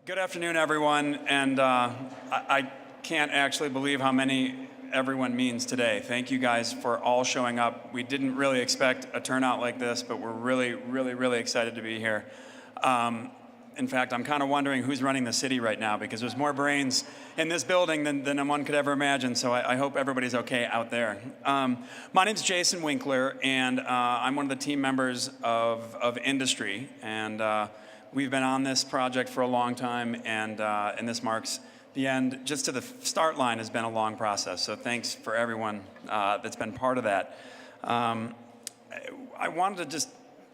Good afternoon, everyone, and I can't actually believe how many everyone means today. Thank you guys for all showing up. We didn't really expect a turnout like this, but we're really excited to be here. In fact, I'm kind of wondering who's running the city right now, because there's more brains in this building than one could ever imagine, so I hope everybody's okay out there. My name's Jason Winkler, and I'm one of the team members of Industry, and we've been on this project for a long time, and this marks the end. Just to the start line has been a long process, so thanks for everyone that's been part of that. I wanted to just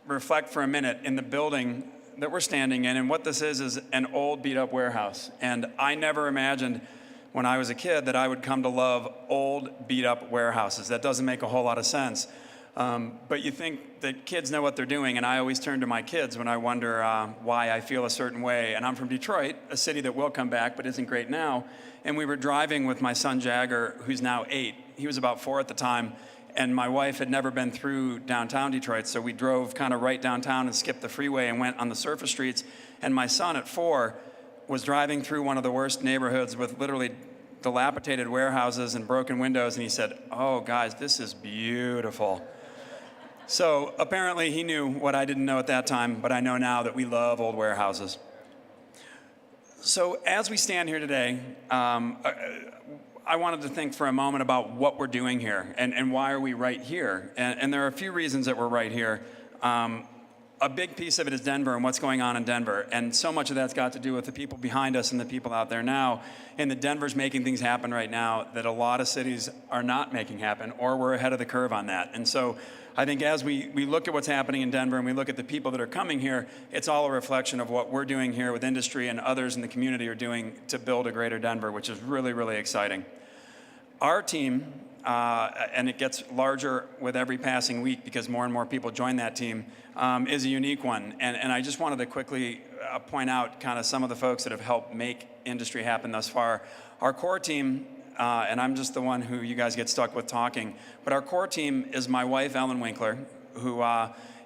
reflect for a minute in the building that we're standing in, and what this is an old beat-up warehouse. And I never imagined when I was a kid that I would come to love old beat-up warehouses. That doesn't make a whole lot of sense. But you think that kids know what they're doing, and I always turn to my kids when I wonder why I feel a certain way. And I'm from Detroit, a city that will come back but isn't great now. And we were driving with my son Jagger, who's now 8. He was about 4 at the time, and my wife had never been through downtown Detroit, so we drove kind of right downtown and skipped the freeway and went on the surface streets. And my son at 4 was driving through one of the worst neighborhoods with literally dilapidated warehouses and broken windows, and he said, "Oh, guys, this is beautiful." So apparently he knew what I didn't know at that time, but I know now that we love old warehouses. So as we stand here today, I wanted to think for a moment about what we're doing here and why are we right here. And there are a few reasons that we're right here. A big piece of it is Denver and what's going on in Denver. And so much of that's got to do with the people behind us and the people out there now. And that Denver's making things happen right now that a lot of cities are not making happen, or we're ahead of the curve on that. And so I think as we look at what's happening in Denver and we look at the people that are coming here, it's all a reflection of what we're doing here with Industry and others in the community are doing to build a greater Denver, which is really exciting. Our team, and it gets larger with every passing week because more and more people join that team, is a unique one. And I just wanted to quickly point out kind of some of the folks that have helped make Industry happen thus far. Our core team, and I'm just the one who you guys get stuck with talking, but our core team is my wife, Ellen Winkler, who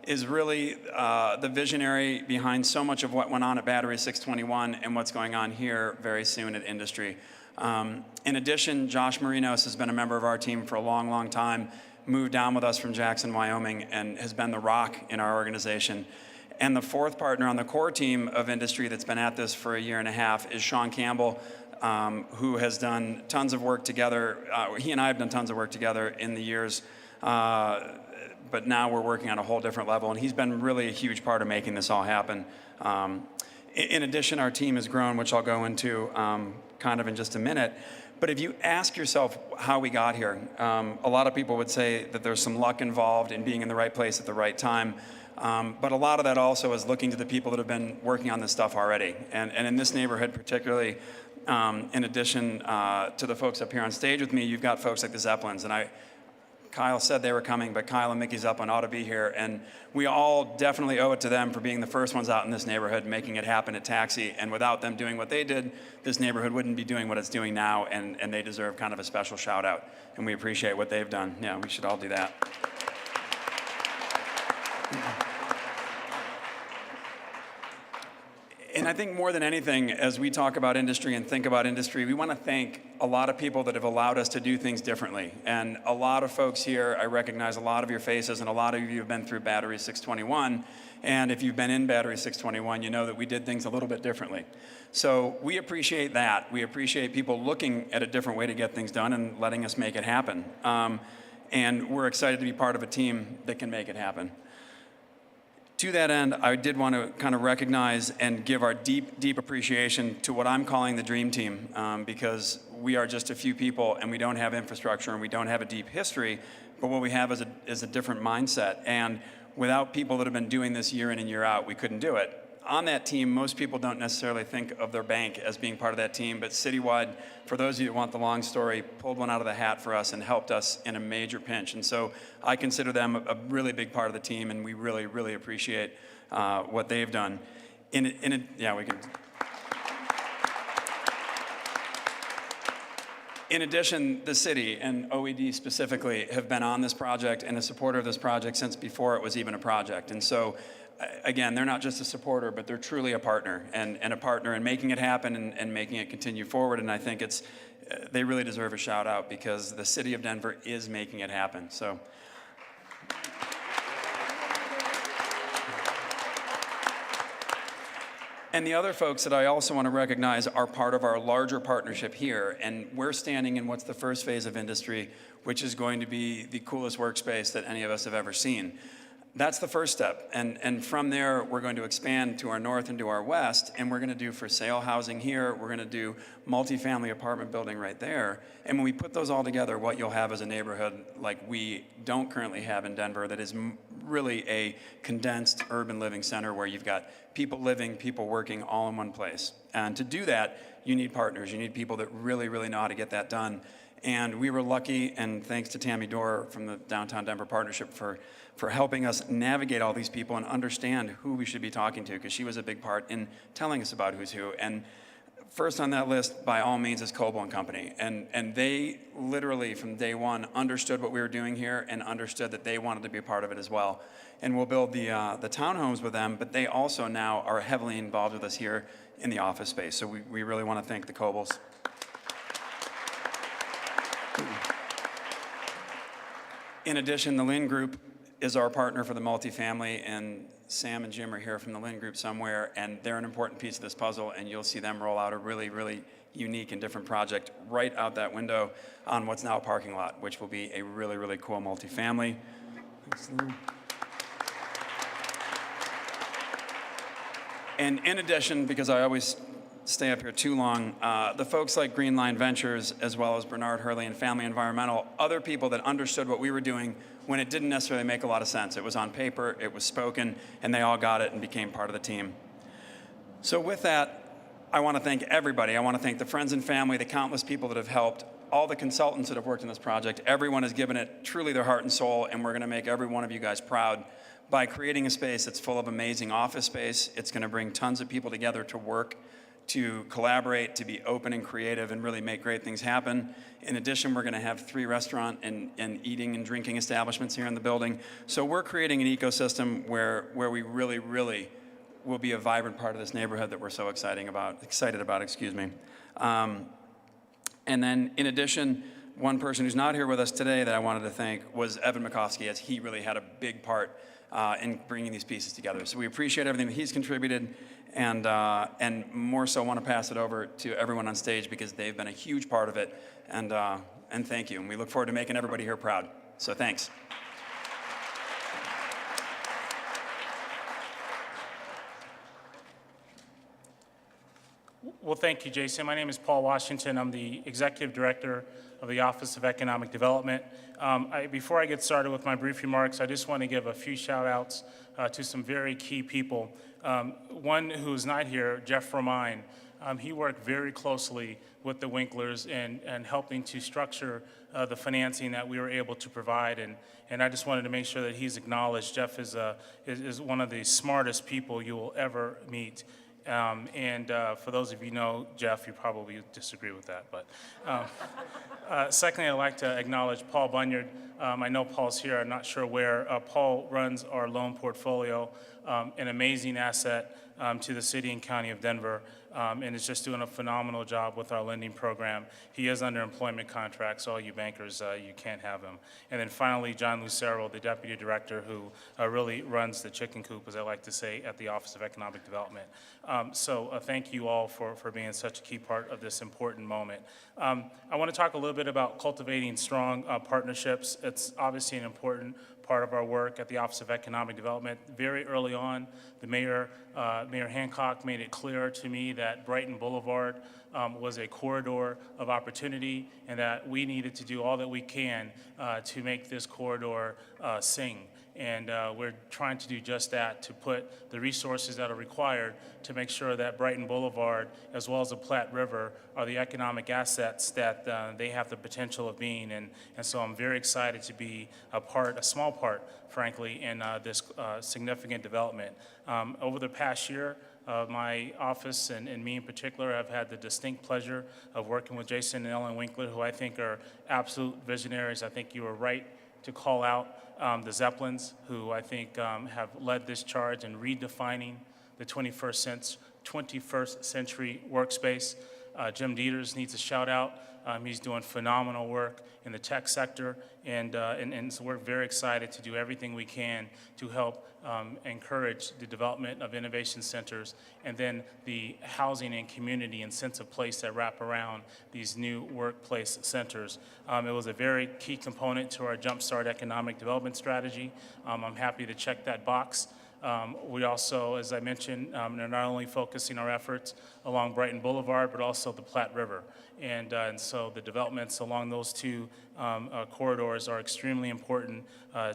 is really the visionary behind so much of what went on at Battery 621 and what's going on here very soon at Industry. In addition, Josh Marinos has been a member of our team for a long time, moved down with us from Jackson, Wyoming, and has been the rock in our organization. And the fourth partner on the core team of Industry that's been at this for a year and a half is Sean Campbell, who has done tons of work together. He and I have done tons of work together in the years, but now we're working on a whole different level, and he's been really a huge part of making this all happen. In addition, our team has grown, which I'll go into kind of in just a minute. But if you ask yourself how we got here, a lot of people would say that there's some luck involved in being in the right place at the right time. But a lot of that also is looking to the people that have been working on this stuff already. And in this neighborhood particularly, in addition to the folks up here on stage with me, you've got folks like the Zeppelins. And Kyle said they were coming, but Kyle and Mickey Zeppelin ought to be here. And we all definitely owe it to them for being the first ones out in this neighborhood, making it happen at Taxi. And without them doing what they did, this neighborhood wouldn't be doing what it's doing now, and they deserve kind of a special shout out. And we appreciate what they've done. Yeah, we should all do that. And I think more than anything, as we talk about Industry and think about Industry, we want to thank a lot of people that have allowed us to do things differently. And a lot of folks here, I recognize a lot of your faces, and a lot of you have been through Battery 621. And if you've been in Battery 621, you know that we did things a little bit differently. So we appreciate that. We appreciate people looking at a different way to get things done and letting us make it happen. And we're excited to be part of a team that can make it happen. To that end, I did want to kind of recognize and give our deep appreciation to what I'm calling the Dream Team, because we are just a few people and we don't have infrastructure and we don't have a deep history, but what we have is a different mindset. And without people that have been doing this year in and year out, we couldn't do it. On that team, most people don't necessarily think of their bank as being part of that team, but Citywide, for those of you who want the long story, pulled one out of the hat for us and helped us in a major pinch. And so I consider them a really big part of the team, and we really appreciate what they've done. Yeah, we can. In addition, the city and OED specifically have been on this project and a supporter of this project since before it was even a project. And so, again, they're not just a supporter, but they're truly a partner, and a partner in making it happen and making it continue forward. And I think they really deserve a shout out because the city of Denver is making it happen. So. And the other folks that I also want to recognize are part of our larger partnership here. And we're standing in what's the first phase of industry, which is going to be the coolest workspace that any of us have ever seen. That's the first step. And from there, we're going to expand to our north and to our west. And we're going to do for sale housing here. We're going to do multifamily apartment building right there. And when we put those all together, what you'll have is a neighborhood like we don't currently have in Denver that is really a condensed urban living center where you've got people living, people working all in one place. And to do that, you need partners. You need people that really, really know how to get that done. And we were lucky, and thanks to Tammy Dorr from the Downtown Denver Partnership for helping us navigate all these people and understand who we should be talking to, because she was a big part in telling us about who's who. And first on that list, by all means, is Coble & Company. And they literally, from day one, understood what we were doing here and understood that they wanted to be a part of it as well. And we'll build the townhomes with them, but they also now are heavily involved with us here in the office space. So we really want to thank the Cobles. In addition, the Lynn Group is our partner for the multifamily, and Sam and Jim are here from the Lynn Group somewhere, and they're an important piece of this puzzle, and you'll see them roll out a really, really unique and different project right out that window on what's now a parking lot, which will be a really, really cool multifamily. Thanks, Lynn. And in addition, because I always stay up here too long, the folks like Green Line Ventures, as well as Bernard Hurley and Family Environmental, other people that understood what we were doing when it didn't necessarily make a lot of sense. It was on paper, it was spoken, and they all got it and became part of the team. So with that, I want to thank everybody. I want to thank the friends and family, the countless people that have helped, all the consultants that have worked in this project. Everyone has given it truly their heart and soul, and we're going to make every one of you guys proud by creating a space that's full of amazing office space. It's going to bring tons of people together to work, to collaborate, to be open and creative, and really make great things happen. In addition, we're going to have 3 restaurant and eating and drinking establishments here in the building. So we're creating an ecosystem where we really, really will be a vibrant part of this neighborhood that we're so excited about. And then, in addition, one person who's not here with us today that I wanted to thank was Evan McCoskey, as he really had a big part in bringing these pieces together. So we appreciate everything that he's contributed, and more so want to pass it over to everyone on stage because they've been a huge part of it, and thank you. And we look forward to making everybody here proud. So thanks. Well, thank you, Jason. My name is Paul Washington. I'm the Executive Director of the Office of Economic Development. Before I get started with my brief remarks, I just want to give a few shout-outs to some very key people. One who's not here, Jeff Romine, he worked very closely with the Winklers and helping to structure the financing that we were able to provide. And I just wanted to make sure that he's acknowledged. Jeff is one of the smartest people you will ever meet. For those of you who know Jeff, you probably disagree with that. But secondly, I'd like to acknowledge Paul Bunyard. I know Paul's here. I'm not sure where. Paul runs our loan portfolio, an amazing asset to the city and county of Denver, and is just doing a phenomenal job with our lending program. He is under employment contract, so all you bankers, you can't have him. And then finally, John Lucero, the deputy director, who really runs the chicken coop, as I like to say, at the Office of Economic Development. So thank you all for being such a key part of this important moment. I want to talk a little bit about cultivating strong partnerships. It's obviously an important part of our work at the Office of Economic Development. Very early on, the Mayor Hancock made it clear to me that Brighton Boulevard was a corridor of opportunity and that we needed to do all that we can to make this corridor sing. And we're trying to do just that, to put the resources that are required to make sure that Brighton Boulevard, as well as the Platte River, are the economic assets that they have the potential of being. And so I'm very excited to be a small part, frankly, in this significant development. Over the past year, My office and me in particular have had the distinct pleasure of working with Jason and Ellen Winkler, who I think are absolute visionaries. I think you were right to call out the Zeppelins, who I think have led this charge in redefining the 21st century workspace. Jim Dieters needs a shout out. He's doing phenomenal work in the tech sector, and so we're very excited to do everything we can to help encourage the development of innovation centers and then the housing and community and sense of place that wrap around these new workplace centers. It was a very key component to our Jumpstart Economic Development Strategy. I'm happy to check that box. We also, as I mentioned, are not only focusing our efforts along Brighton Boulevard, but also the Platte River. And so the developments along those two corridors are extremely important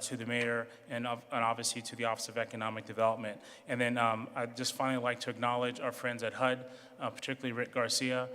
to the mayor and obviously to the Office of Economic Development. And then I'd just finally like to acknowledge our friends at HUD, particularly Rick Garcia.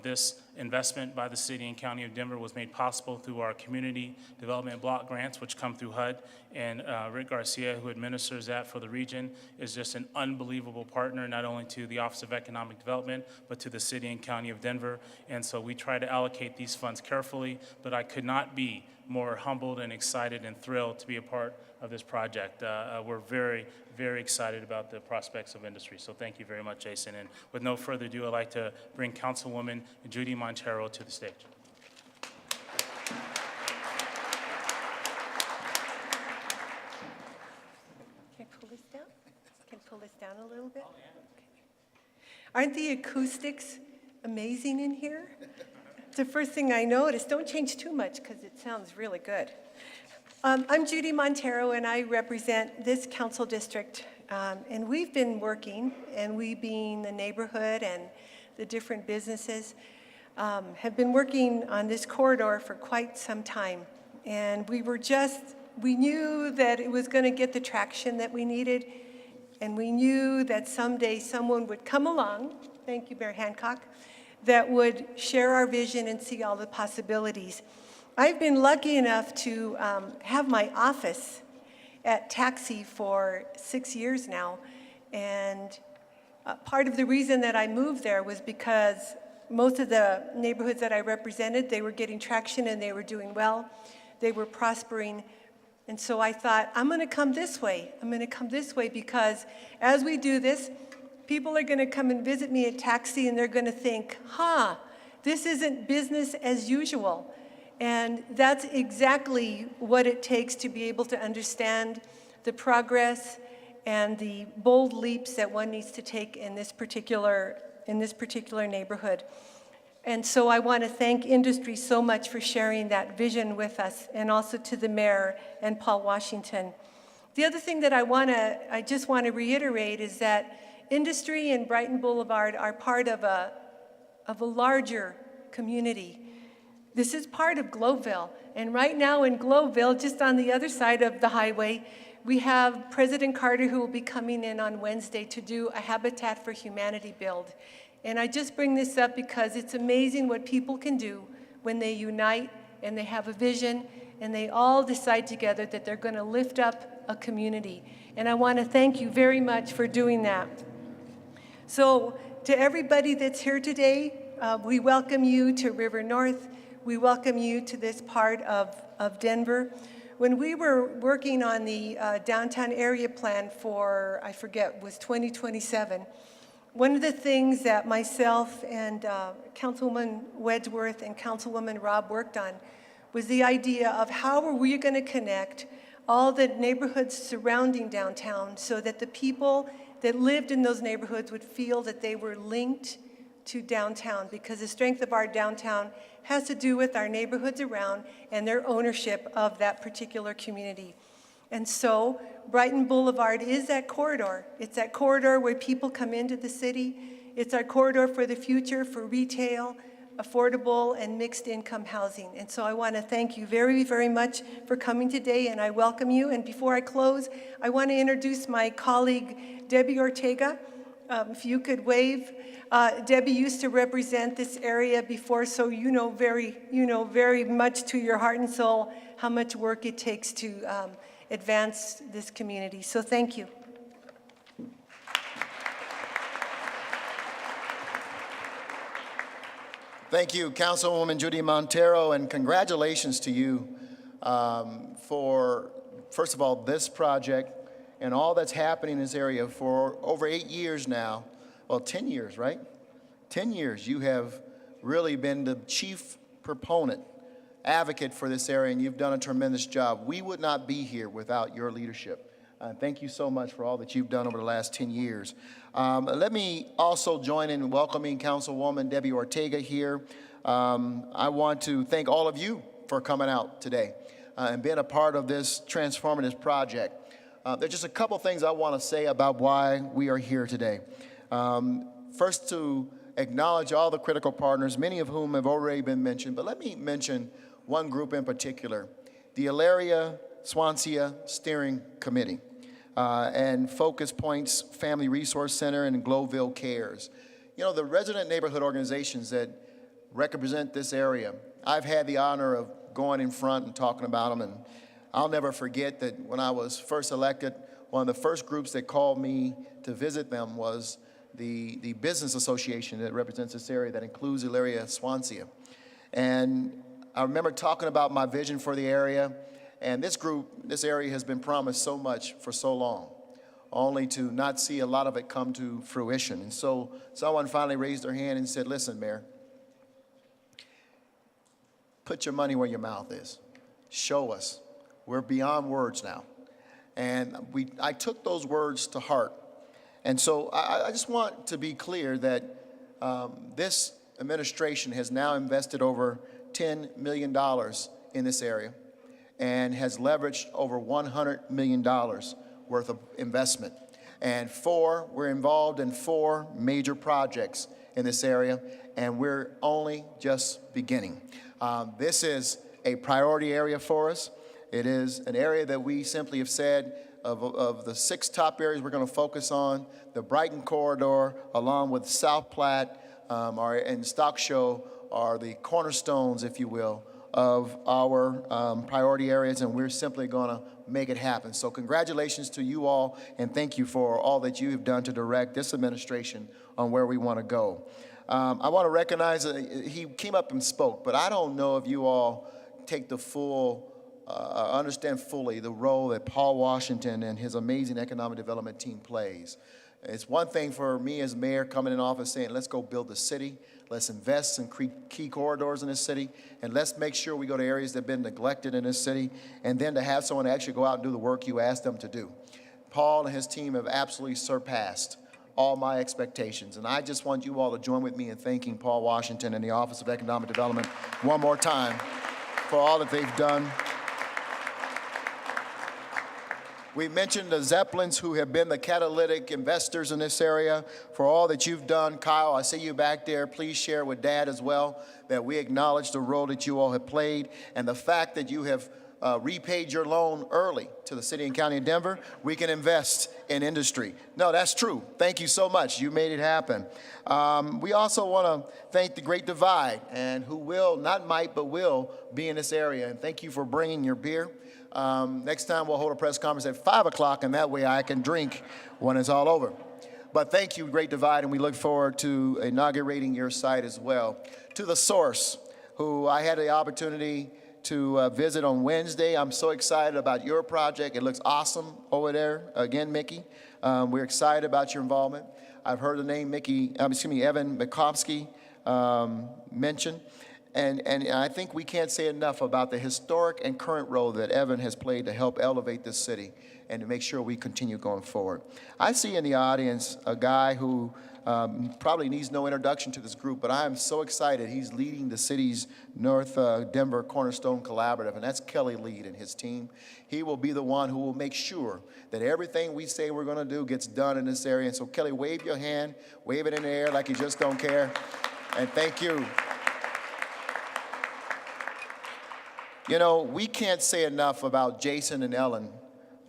This investment by the City and County of Denver was made possible through our community development block grants, which come through HUD. And Rick Garcia, who administers that for the region, is just an unbelievable partner, not only to the Office of Economic Development, but to the City and County of Denver. And so we try to allocate these funds carefully, but I could not be more humbled and excited and thrilled to be a part of this project. We're very, very excited about the prospects of industry. So thank you very much, Jason. And with no further ado, I'd like to bring Councilwoman Judy Montero to the stage. Can I pull this down? Can I pull this down a little bit? Okay. Aren't the acoustics amazing in here? It's the first thing I noticed. Don't change too much because it sounds really good. I'm Judy Montero, and I represent this council district. And we've been working, and we being the neighborhood and the different businesses, have been working on this corridor for quite some time. And we knew that it was going to get the traction that we needed, and we knew that someday someone would come along, thank you, Mayor Hancock, that would share our vision and see all the possibilities. I've been lucky enough to have my office at Taxi for 6 years now, and part of the reason that I moved there was because most of the neighborhoods that I represented, they were getting traction and they were doing well, they were prospering, and so I thought, I'm going to come this way. I'm going to come this way because as we do this, people are going to come and visit me at Taxi, and they're going to think, this isn't business as usual. And that's exactly what it takes to be able to understand the progress and the bold leaps that one needs to take in this particular neighborhood. And so I want to thank industry so much for sharing that vision with us, and also to the mayor and Paul Washington. The other thing that I just want to reiterate is that industry and Brighton Boulevard are part of a larger community. This is part of Globeville, and right now in Globeville, just on the other side of the highway, we have President Carter, who will be coming in on Wednesday to do a Habitat for Humanity build. And I just bring this up because it's amazing what people can do when they unite and they have a vision and they all decide together that they're going to lift up a community. And I want to thank you very much for doing that. So to everybody that's here today, we welcome you to River North. We welcome you to this part of Denver. When we were working on the downtown area plan for, I forget, was 2027, one of the things that myself and Councilwoman Wedgeworth and Councilwoman Robb worked on was the idea of how are we going to connect all the neighborhoods surrounding downtown so that the people that lived in those neighborhoods would feel that they were linked to downtown, because the strength of our downtown has to do with our neighborhoods around and their ownership of that particular community. And so Brighton Boulevard is that corridor. It's that corridor where people come into the city. It's our corridor for the future, for retail, affordable, and mixed income housing. And so I want to thank you very, very much for coming today, and I welcome you. And before I close, I want to introduce my colleague, Debbie Ortega. If you could wave. Debbie used to represent this area before, so you know very much to your heart and soul how much work it takes to advance this community. So thank you. Thank you, Councilwoman Judy Montero, and congratulations to you for, first of all, this project and all that's happening in this area for over 8 years now. Well, 10 years, right? 10 years you have really been the chief proponent, advocate for this area, and you've done a tremendous job. We would not be here without your leadership. Thank you so much for all that you've done over the last 10 years. Let me also join in welcoming Councilwoman Debbie Ortega here. I want to thank all of you for coming out today and being a part of this transformative project. There's just a couple things I want to say about why we are here today. First, to acknowledge all the critical partners, many of whom have already been mentioned, but let me mention one group in particular, the Elaria Swansea Steering Committee and Focus Points Family Resource Center and Globeville Cares. You know, the resident neighborhood organizations that represent this area, I've had the honor of going in front and talking about them, and I'll never forget that when I was first elected, one of the first groups that called me to visit them was the business association that represents this area that includes Elaria Swansea. And I remember talking about my vision for the area, and this area has been promised so much for so long, only to not see a lot of it come to fruition. And so someone finally raised their hand and said, listen, Mayor, put your money where your mouth is. Show us. We're beyond words now. And I took those words to heart. And so I just want to be clear that this administration has now invested over $10 million in this area and has leveraged over $100 million worth of investment. And we're involved in 4 major projects in this area, and we're only just beginning. This is a priority area for us. It is an area that we simply have said of the 6 top areas we're going to focus on, the Brighton corridor, along with South Platte and Stock Show, are the cornerstones, if you will, of our priority areas, and we're simply going to make it happen. So congratulations to you all, and thank you for all that you have done to direct this administration on where we want to go. I want to recognize he came up and spoke, but I don't know if you all take the full understand fully the role that Paul Washington and his amazing economic development team plays. It's one thing for me as mayor coming in office saying, let's go build the city, let's invest in key corridors in this city, and let's make sure we go to areas that have been neglected in this city, and then to have someone actually go out and do the work you asked them to do. Paul and his team have absolutely surpassed all my expectations, and I just want you all to join with me in thanking Paul Washington and the Office of Economic Development one more time for all that they've done. We mentioned the Zeppelins, who have been the catalytic investors in this area, for all that you've done. Kyle, I see you back there. Please share with Dad as well that we acknowledge the role that you all have played, and the fact that you have repaid your loan early to the city and county of Denver. We can invest in industry. No, that's true. Thank you so much. You made it happen. We also want to thank the Great Divide, and who will, not might, but will be in this area. And thank you for bringing your beer. Next time we'll hold a press conference at 5 o'clock, and that way I can drink when it's all over. But thank you, Great Divide, and we look forward to inaugurating your site as well. To The Source, who I had the opportunity to visit on Wednesday. I'm so excited about your project. It looks awesome over there. Again, Mickey, we're excited about your involvement. I've heard the name Evan Mikovsky mentioned. And I think we can't say enough about the historic and current role that Evan has played to help elevate this city and to make sure we continue going forward. I see in the audience a guy who probably needs no introduction to this group, but I am so excited. He's leading the city's North Denver Cornerstone Collaborative, and that's Kelly Lead and his team. He will be the one who will make sure that everything we say we're going to do gets done in this area. And so, Kelly, wave your hand, wave it in the air like you just don't care, and thank you. You know, we can't say enough about Jason and Ellen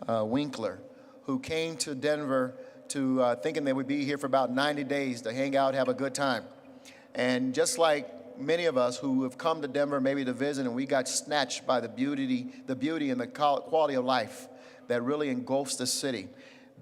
Winkler, who came to Denver to thinking they would be here for about 90 days to hang out, have a good time. And just like many of us who have come to Denver maybe to visit, and we got snatched by the beauty and the quality of life that really engulfs the city,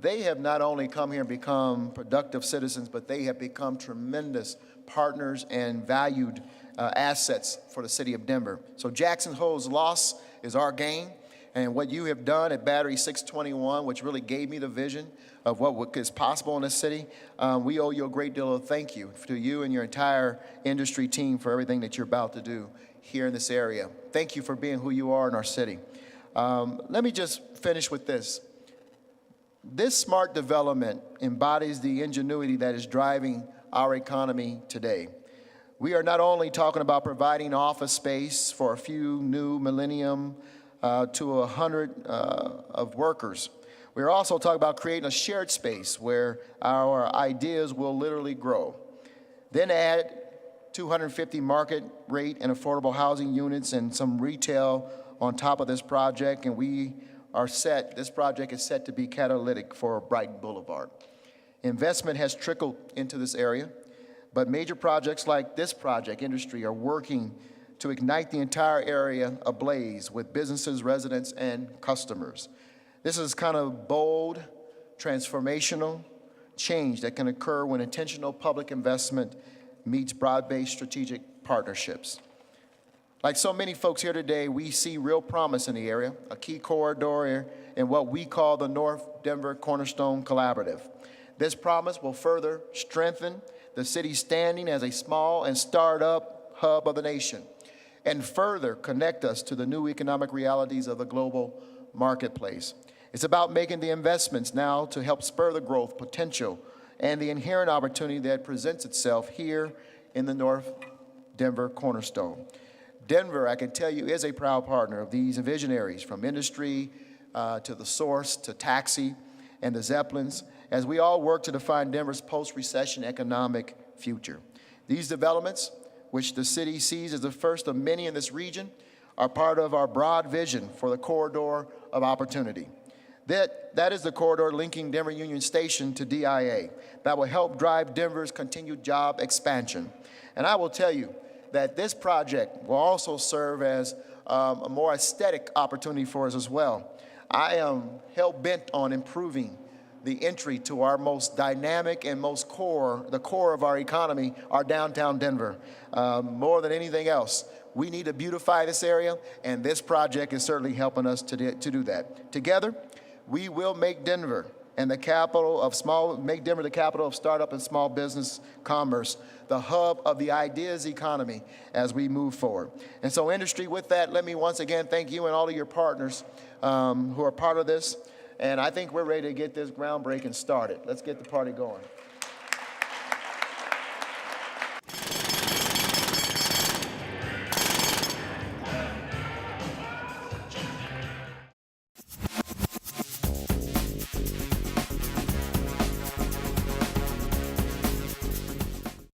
they have not only come here and become productive citizens, but they have become tremendous partners and valued assets for the city of Denver. So Jackson Hole's loss is our gain. And what you have done at Battery 621, which really gave me the vision of what is possible in this city, we owe you a great deal of thank you to you and your entire industry team for everything that you're about to do here in this area. Thank you for being who you are in our city. Let me just finish with this. This smart development embodies the ingenuity that is driving our economy today. We are not only talking about providing office space for a few new millennium to 100 of workers. We're also talking about creating a shared space where our ideas will literally grow. Then add 250 market rate and affordable housing units and some retail on top of this project, and we are set. This project is set to be catalytic for Brighton Boulevard. Investment has trickled into this area, but major projects like this project, industry, are working to ignite the entire area ablaze with businesses, residents, and customers. This is kind of bold, transformational change that can occur when intentional public investment meets broad-based strategic partnerships. Like so many folks here today, we see real promise in the area, a key corridor in what we call the North Denver Cornerstone Collaborative. This promise will further strengthen the city's standing as a small and startup hub of the nation, and further connect us to the new economic realities of the global marketplace. It's about making the investments now to help spur the growth potential and the inherent opportunity that presents itself here in the North Denver Cornerstone. Denver, I can tell you, is a proud partner of these visionaries, from industry to the Source to Taxi and the Zeppelins, as we all work to define Denver's post-recession economic future. These developments, which the city sees as the first of many in this region, are part of our broad vision for the corridor of opportunity. That is the corridor linking Denver Union Station to DIA that will help drive Denver's continued job expansion. And I will tell you that this project will also serve as a more aesthetic opportunity for us as well. I am hell-bent on improving the entry to our most dynamic and most the core of our economy, our downtown Denver. More than anything else, we need to beautify this area, and this project is certainly helping us to do that. Together, we will make Denver the capital of startup and small business commerce, the hub of the ideas economy as we move forward. And so, industry, with that, let me once again thank you and all of your partners who are part of this. And I think we're ready to get this groundbreaking started. Let's get the party going.